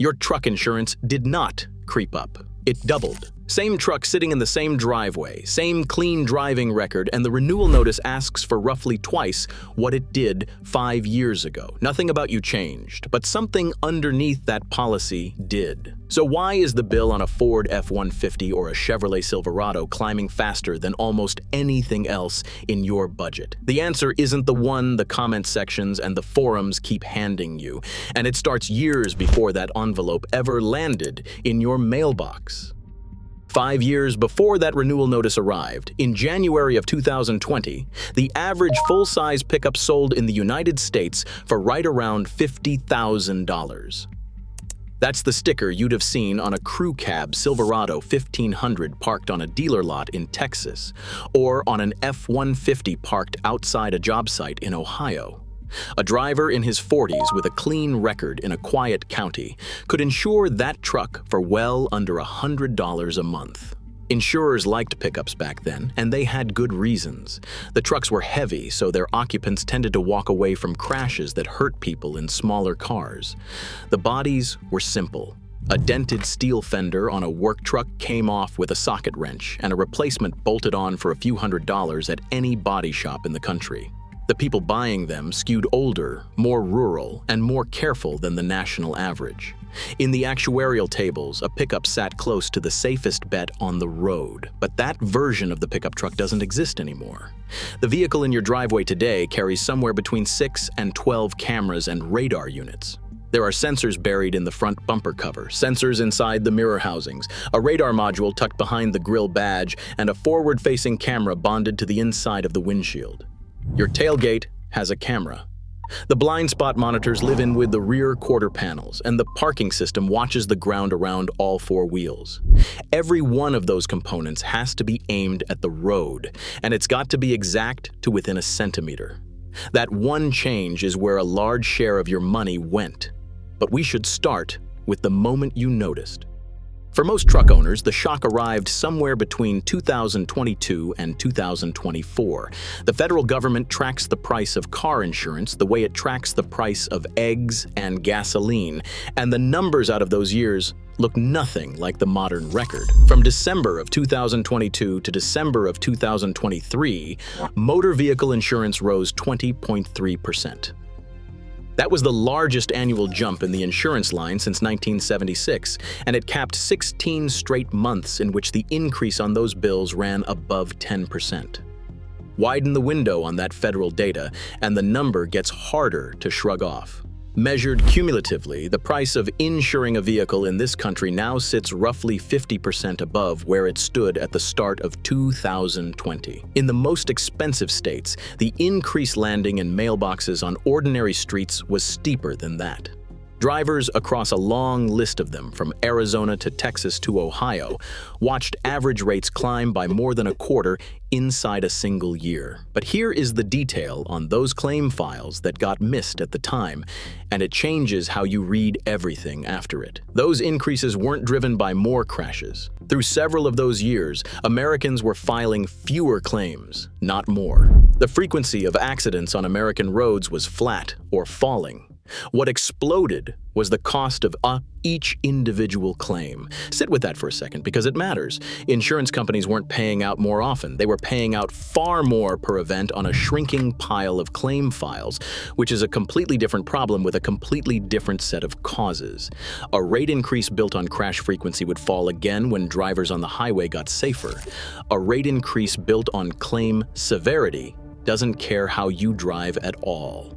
Your truck insurance did not creep up. It doubled. Same truck sitting in the same driveway, same clean driving record, and the renewal notice asks for roughly twice what it did 5 years ago. Nothing about you changed, but something underneath that policy did. So why is the bill on a Ford F-150 or a Chevrolet Silverado climbing faster than almost anything else in your budget? The answer isn't the one the comment sections and the forums keep handing you, and it starts years before that envelope ever landed in your mailbox. 5 years before that renewal notice arrived, in January of 2020, the average full-size pickup sold in the United States for right around $50,000. That's the sticker you'd have seen on a crew cab Silverado 1500 parked on a dealer lot in Texas, or on an F-150 parked outside a job site in Ohio. A driver in his 40s with a clean record in a quiet county could insure that truck for well under $100 a month. Insurers liked pickups back then, and they had good reasons. The trucks were heavy, so their occupants tended to walk away from crashes that hurt people in smaller cars. The bodies were simple. A dented steel fender on a work truck came off with a socket wrench, and a replacement bolted on for a few $100s at any body shop in the country. The people buying them skewed older, more rural, and more careful than the national average. In the actuarial tables, a pickup sat close to the safest bet on the road, but that version of the pickup truck doesn't exist anymore. The vehicle in your driveway today carries somewhere between 6 and 12 cameras and radar units. There are sensors buried in the front bumper cover, sensors inside the mirror housings, a radar module tucked behind the grille badge, and a forward-facing camera bonded to the inside of the windshield. Your tailgate has a camera. The blind spot monitors live in with the rear quarter panels, and the parking system watches the ground around all 4 wheels. Every one of those components has to be aimed at the road, and it's got to be exact to within a centimeter. That one change is where a large share of your money went. But we should start with the moment you noticed. For most truck owners, the shock arrived somewhere between 2022 and 2024. The federal government tracks the price of car insurance the way it tracks the price of eggs and gasoline, and the numbers out of those years look nothing like the modern record. From December of 2022 to December of 2023, motor vehicle insurance rose 20.3%. That was the largest annual jump in the insurance line since 1976, and it capped 16 straight months in which the increase on those bills ran above 10%. Widen the window on that federal data, and the number gets harder to shrug off. Measured cumulatively, the price of insuring a vehicle in this country now sits roughly 50% above where it stood at the start of 2020. In the most expensive states, the increased landing in mailboxes on ordinary streets was steeper than that. Drivers across a long list of them, from Arizona to Texas to Ohio, watched average rates climb by more than a quarter inside a single year. But here is the detail on those claim files that got missed at the time, and it changes how you read everything after it. Those increases weren't driven by more crashes. Through several of those years, Americans were filing fewer claims, not more. The frequency of accidents on American roads was flat or falling. What exploded was the cost of each individual claim. Sit with that for a second, because it matters. Insurance companies weren't paying out more often. They were paying out far more per event on a shrinking pile of claim files, which is a completely different problem with a completely different set of causes. A rate increase built on crash frequency would fall again when drivers on the highway got safer. A rate increase built on claim severity doesn't care how you drive at all.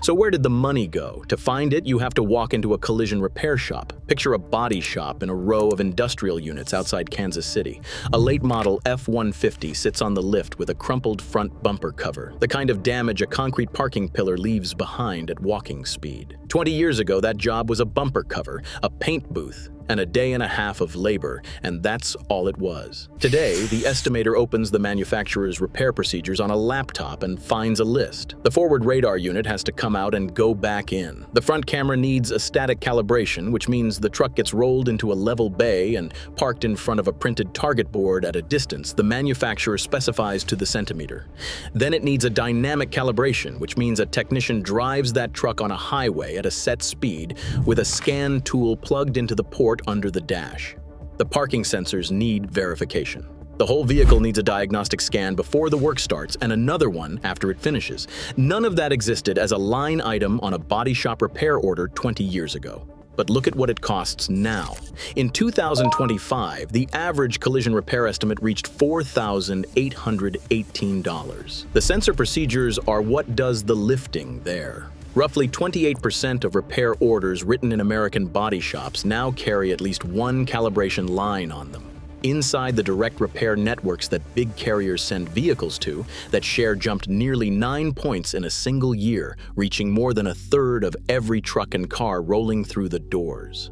So where did the money go? To find it, you have to walk into a collision repair shop. Picture a body shop in a row of industrial units outside Kansas City. A late-model F-150 sits on the lift with a crumpled front bumper cover, the kind of damage a concrete parking pillar leaves behind at walking speed. 20 years ago, that job was a bumper cover, a paint booth, and a day and a half of labor, and that's all it was. Today, the estimator opens the manufacturer's repair procedures on a laptop and finds a list. The forward radar unit has to come out and go back in. The front camera needs a static calibration, which means the truck gets rolled into a level bay and parked in front of a printed target board at a distance the manufacturer specifies to the centimeter. Then it needs a dynamic calibration, which means a technician drives that truck on a highway at a set speed with a scan tool plugged into the port under the dash. The parking sensors need verification. The whole vehicle needs a diagnostic scan before the work starts and another one after it finishes. None of that existed as a line item on a body shop repair order 20 years ago. But look at what it costs now. In 2025, the average collision repair estimate reached $4,818. The sensor procedures are what does the lifting there. Roughly 28% of repair orders written in American body shops now carry at least one calibration line on them. Inside the direct repair networks that big carriers send vehicles to, that share jumped nearly 9 points in a single year, reaching more than a third of every truck and car rolling through the doors.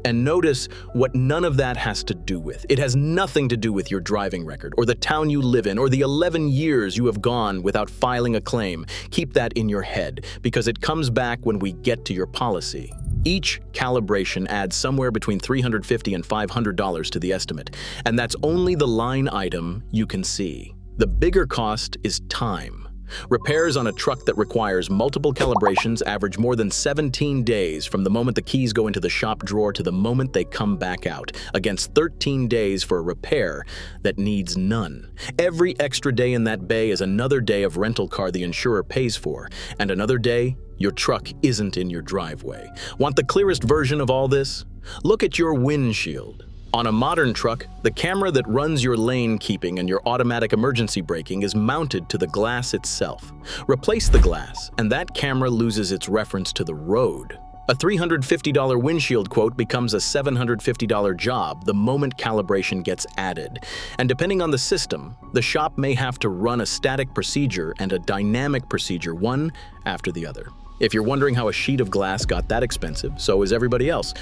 And notice what none of that has to do with. It has nothing to do with your driving record, or the town you live in, or the 11 years you have gone without filing a claim. Keep that in your head, because it comes back when we get to your policy. Each calibration adds somewhere between $350 and $500 to the estimate, and that's only the line item you can see. The bigger cost is time. Repairs on a truck that requires multiple calibrations average more than 17 days from the moment the keys go into the shop drawer to the moment they come back out, against 13 days for a repair that needs none. Every extra day in that bay is another day of rental car the insurer pays for, and another day your truck isn't in your driveway. Want the clearest version of all this? Look at your windshield. On a modern truck, the camera that runs your lane keeping and your automatic emergency braking is mounted to the glass itself. Replace the glass, and that camera loses its reference to the road. A $350 windshield quote becomes a $750 job the moment calibration gets added. And depending on the system, the shop may have to run a static procedure and a dynamic procedure, one after the other. If you're wondering how a sheet of glass got that expensive, so is everybody else.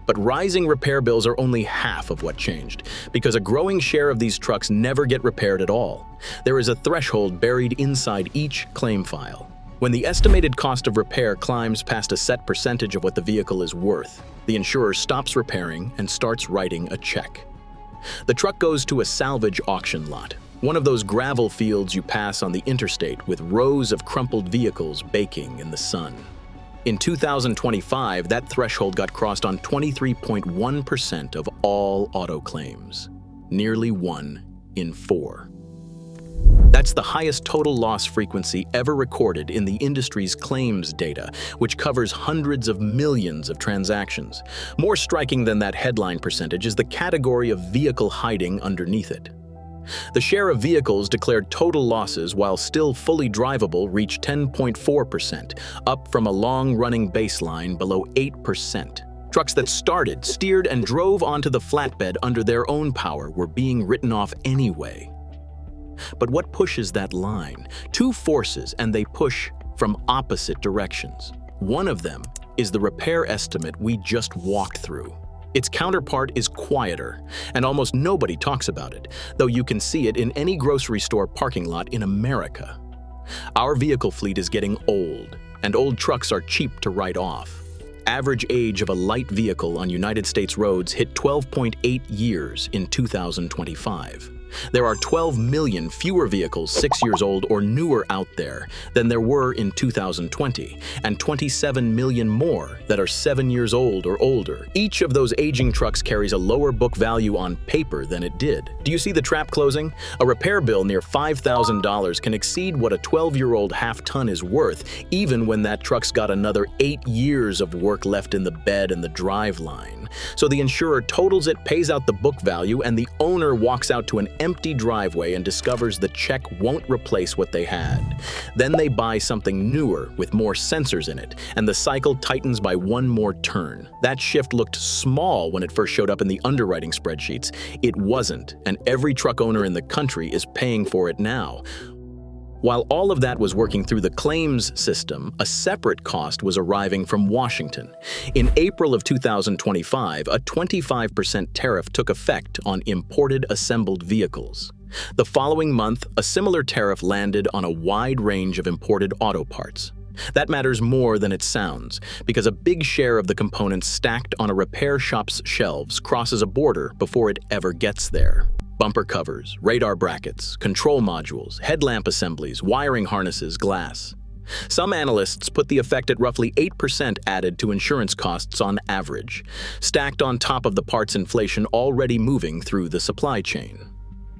But rising repair bills are only half of what changed, because a growing share of these trucks never get repaired at all. There is a threshold buried inside each claim file. When the estimated cost of repair climbs past a set percentage of what the vehicle is worth, the insurer stops repairing and starts writing a check. The truck goes to a salvage auction lot, one of those gravel fields you pass on the interstate with rows of crumpled vehicles baking in the sun. In 2025, that threshold got crossed on 23.1% of all auto claims, nearly 1 in 4. That's the highest total loss frequency ever recorded in the industry's claims data, which covers hundreds of millions of transactions. More striking than that headline percentage is the category of vehicle hiding underneath it. The share of vehicles declared total losses while still fully drivable reached 10.4%, up from a long-running baseline below 8%. Trucks that started, steered, and drove onto the flatbed under their own power were being written off anyway. But what pushes that line? Two forces, and they push from opposite directions. One of them is the repair estimate we just walked through. Its counterpart is quieter, and almost nobody talks about it, though you can see it in any grocery store parking lot in America. Our vehicle fleet is getting old, and old trucks are cheap to write off. Average age of a light vehicle on United States roads hit 12.8 years in 2025. There are 12 million fewer vehicles 6 years old or newer out there than there were in 2020, and 27 million more that are 7 years old or older. Each of those aging trucks carries a lower book value on paper than it did. Do you see the trap closing? A repair bill near $5,000 can exceed what a 12-year-old half-ton is worth, even when that truck's got another 8 years of work left in the bed and the drive line. So the insurer totals it, pays out the book value, and the owner walks out to an empty driveway and discovers the check won't replace what they had. Then they buy something newer with more sensors in it, and the cycle tightens by one more turn. That shift looked small when it first showed up in the underwriting spreadsheets. It wasn't, and every truck owner in the country is paying for it now. While all of that was working through the claims system, a separate cost was arriving from Washington. In April of 2025, a 25% tariff took effect on imported assembled vehicles. The following month, a similar tariff landed on a wide range of imported auto parts. That matters more than it sounds, because a big share of the components stacked on a repair shop's shelves crosses a border before it ever gets there. Bumper covers, radar brackets, control modules, headlamp assemblies, wiring harnesses, glass. Some analysts put the effect at roughly 8% added to insurance costs on average, stacked on top of the parts inflation already moving through the supply chain.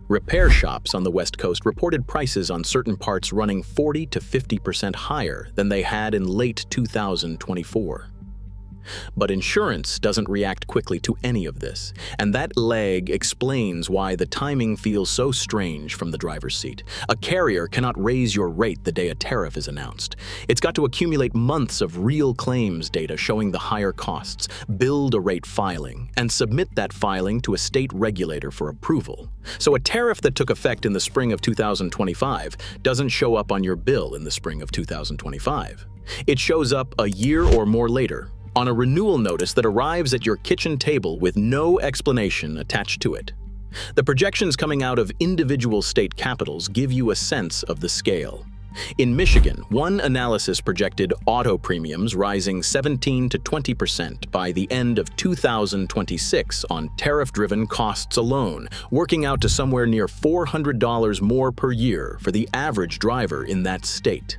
Repair shops on the West Coast reported prices on certain parts running 40 to 50% higher than they had in late 2024. But insurance doesn't react quickly to any of this, and that lag explains why the timing feels so strange from the driver's seat. A carrier cannot raise your rate the day a tariff is announced. It's got to accumulate months of real claims data showing the higher costs, build a rate filing, and submit that filing to a state regulator for approval. So a tariff that took effect in the spring of 2025 doesn't show up on your bill in the spring of 2025. It shows up a year or more later, on a renewal notice that arrives at your kitchen table with no explanation attached to it. The projections coming out of individual state capitals give you a sense of the scale. In Michigan, one analysis projected auto premiums rising 17 to 20% by the end of 2026 on tariff-driven costs alone, working out to somewhere near $400 more per year for the average driver in that state.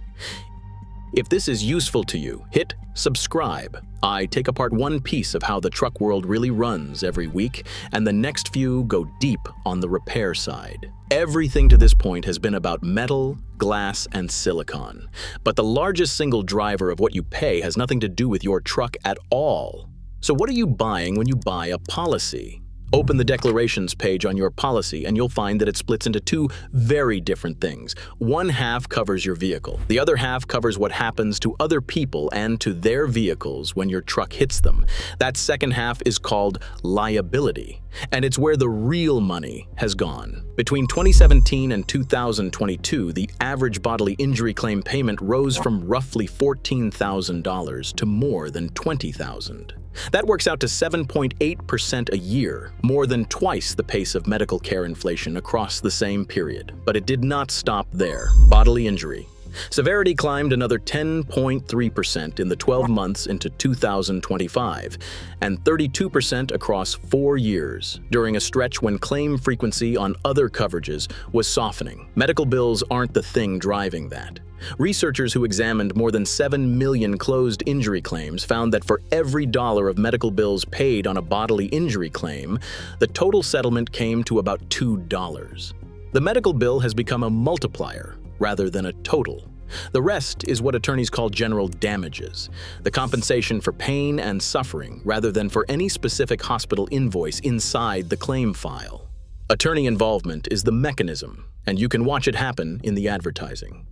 If this is useful to you, hit subscribe. I take apart one piece of how the truck world really runs every week, and the next few go deep on the repair side. Everything to this point has been about metal, glass, and silicon. But the largest single driver of what you pay has nothing to do with your truck at all. So what are you buying when you buy a policy? Open the declarations page on your policy and you'll find that it splits into two very different things. One half covers your vehicle. The other half covers what happens to other people and to their vehicles when your truck hits them. That second half is called liability, and it's where the real money has gone. Between 2017 and 2022, the average bodily injury claim payment rose from roughly $14,000 to more than $20,000. That works out to 7.8% a year, more than twice the pace of medical care inflation across the same period. But it did not stop there. Bodily injury. Severity climbed another 10.3% in the 12 months into 2025, and 32% across 4 years, during a stretch when claim frequency on other coverages was softening. Medical bills aren't the thing driving that. Researchers who examined more than 7 million closed injury claims found that for every dollar of medical bills paid on a bodily injury claim, the total settlement came to about $2. The medical bill has become a multiplier rather than a total. The rest is what attorneys call general damages, the compensation for pain and suffering rather than for any specific hospital invoice inside the claim file. Attorney involvement is the mechanism, and you can watch it happen in the advertising.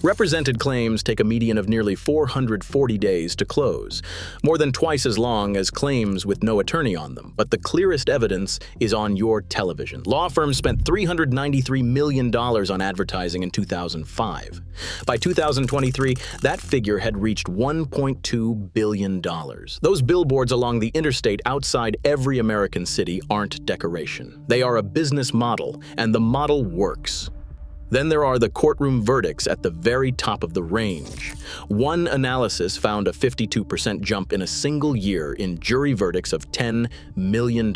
Represented claims take a median of nearly 440 days to close, more than twice as long as claims with no attorney on them, but the clearest evidence is on your television. Law firms spent $393 million on advertising in 2005. By 2023, that figure had reached $1.2 billion. Those billboards along the interstate outside every American city aren't decoration. They are a business model, and the model works. Then there are the courtroom verdicts at the very top of the range. One analysis found a 52% jump in a single year in jury verdicts of $10 million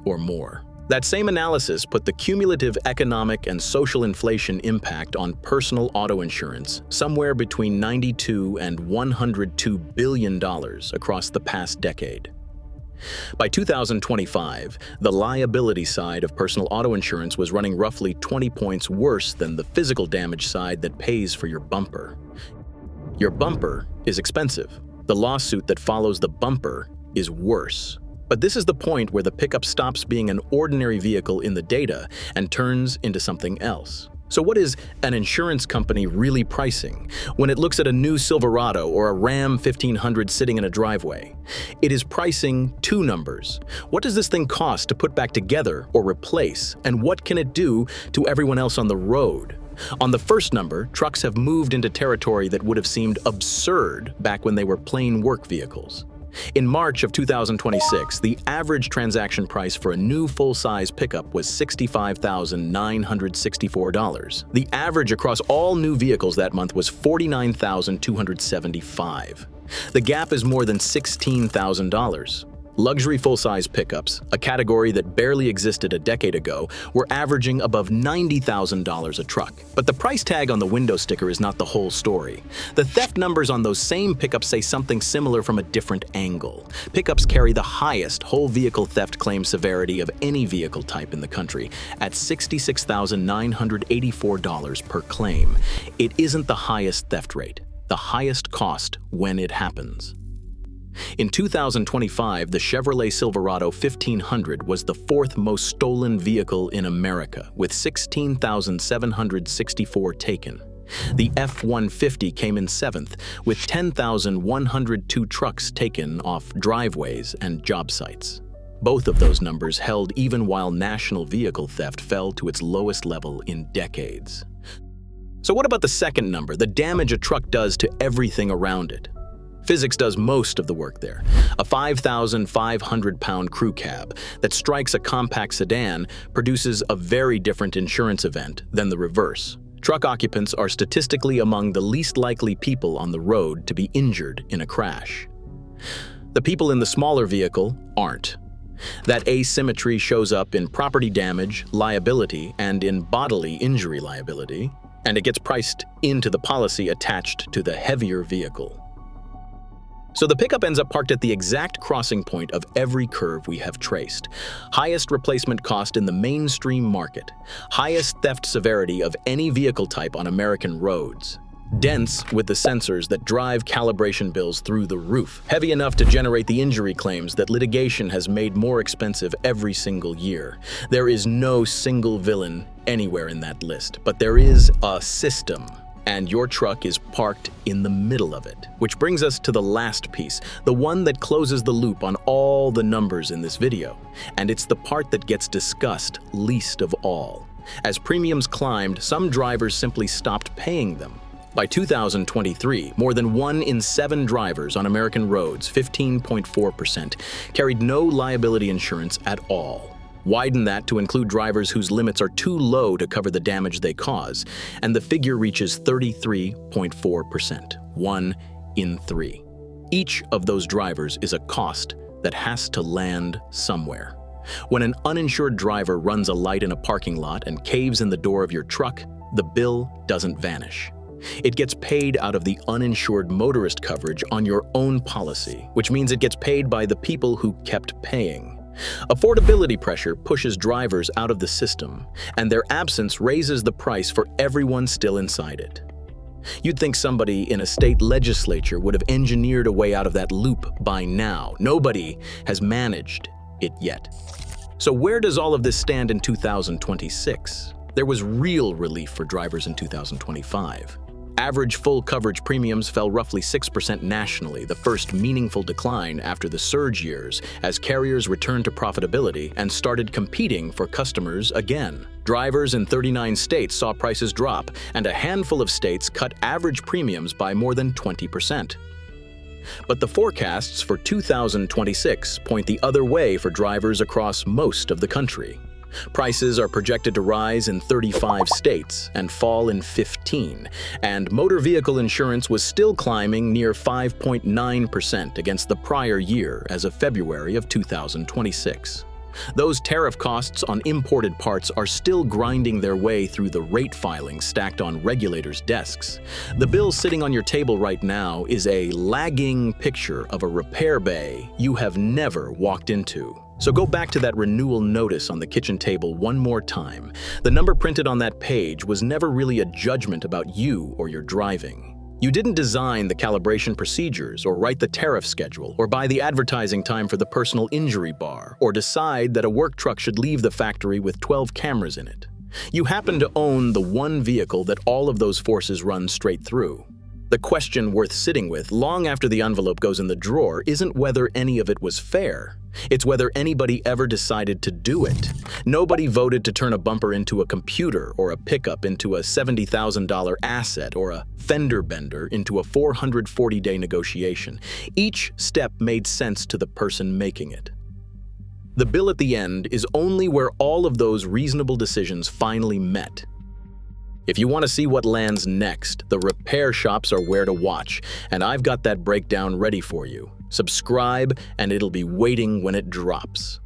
or more. That same analysis put the cumulative economic and social inflation impact on personal auto insurance somewhere between $92 and $102 billion across the past decade. By 2025, the liability side of personal auto insurance was running roughly 20 points worse than the physical damage side that pays for your bumper. Your bumper is expensive. The lawsuit that follows the bumper is worse. But this is the point where the pickup stops being an ordinary vehicle in the data and turns into something else. So what is an insurance company really pricing when it looks at a new Silverado or a Ram 1500 sitting in a driveway? It is pricing two numbers. What does this thing cost to put back together or replace, and what can it do to everyone else on the road? On the first number, trucks have moved into territory that would have seemed absurd back when they were plain work vehicles. In March of 2026, the average transaction price for a new full-size pickup was $65,964. The average across all new vehicles that month was $49,275. The gap is more than $16,000. Luxury full-size pickups, a category that barely existed a decade ago, were averaging above $90,000 a truck. But the price tag on the window sticker is not the whole story. The theft numbers on those same pickups say something similar from a different angle. Pickups carry the highest whole vehicle theft claim severity of any vehicle type in the country, at $66,984 per claim. It isn't the highest theft rate, the highest cost when it happens. In 2025, the Chevrolet Silverado 1500 was the fourth most stolen vehicle in America, with 16,764 taken. The F-150 came in seventh, with 10,102 trucks taken off driveways and job sites. Both of those numbers held even while national vehicle theft fell to its lowest level in decades. So what about the second number, the damage a truck does to everything around it? Physics does most of the work there. A 5,500-pound crew cab that strikes a compact sedan produces a very different insurance event than the reverse. Truck occupants are statistically among the least likely people on the road to be injured in a crash. The people in the smaller vehicle aren't. That asymmetry shows up in property damage, liability, and in bodily injury liability, and it gets priced into the policy attached to the heavier vehicle. So the pickup ends up parked at the exact crossing point of every curve we have traced. Highest replacement cost in the mainstream market. Highest theft severity of any vehicle type on American roads. Dense with the sensors that drive calibration bills through the roof. Heavy enough to generate the injury claims that litigation has made more expensive every single year. There is no single villain anywhere in that list, but there is a system. And your truck is parked in the middle of it. Which brings us to the last piece, the one that closes the loop on all the numbers in this video. And it's the part that gets discussed least of all. As premiums climbed, some drivers simply stopped paying them. By 2023, more than 1 in 7 drivers on American roads, 15.4%, carried no liability insurance at all. Widen that to include drivers whose limits are too low to cover the damage they cause, and the figure reaches 33.4%, 1 in 3. Each of those drivers is a cost that has to land somewhere. When an uninsured driver runs a light in a parking lot and caves in the door of your truck, the bill doesn't vanish. It gets paid out of the uninsured motorist coverage on your own policy, which means it gets paid by the people who kept paying. Affordability pressure pushes drivers out of the system, and their absence raises the price for everyone still inside it. You'd think somebody in a state legislature would have engineered a way out of that loop by now. Nobody has managed it yet. So where does all of this stand in 2026? There was real relief for drivers in 2025. Average full coverage premiums fell roughly 6% nationally, the first meaningful decline after the surge years, as carriers returned to profitability and started competing for customers again. Drivers in 39 states saw prices drop, and a handful of states cut average premiums by more than 20%. But the forecasts for 2026 point the other way for drivers across most of the country. Prices are projected to rise in 35 states and fall in 15, and motor vehicle insurance was still climbing near 5.9% against the prior year as of February of 2026. Those tariff costs on imported parts are still grinding their way through the rate filings stacked on regulators' desks. The bill sitting on your table right now is a lagging picture of a repair bay you have never walked into. So go back to that renewal notice on the kitchen table one more time. The number printed on that page was never really a judgment about you or your driving. You didn't design the calibration procedures or write the tariff schedule or buy the advertising time for the personal injury bar or decide that a work truck should leave the factory with 12 cameras in it. You happen to own the one vehicle that all of those forces run straight through. The question worth sitting with long after the envelope goes in the drawer isn't whether any of it was fair. It's whether anybody ever decided to do it. Nobody voted to turn a bumper into a computer or a pickup into a $70,000 asset or a fender bender into a 440-day negotiation. Each step made sense to the person making it. The bill at the end is only where all of those reasonable decisions finally met. If you want to see what lands next, the repair shops are where to watch, and I've got that breakdown ready for you. Subscribe, and it'll be waiting when it drops.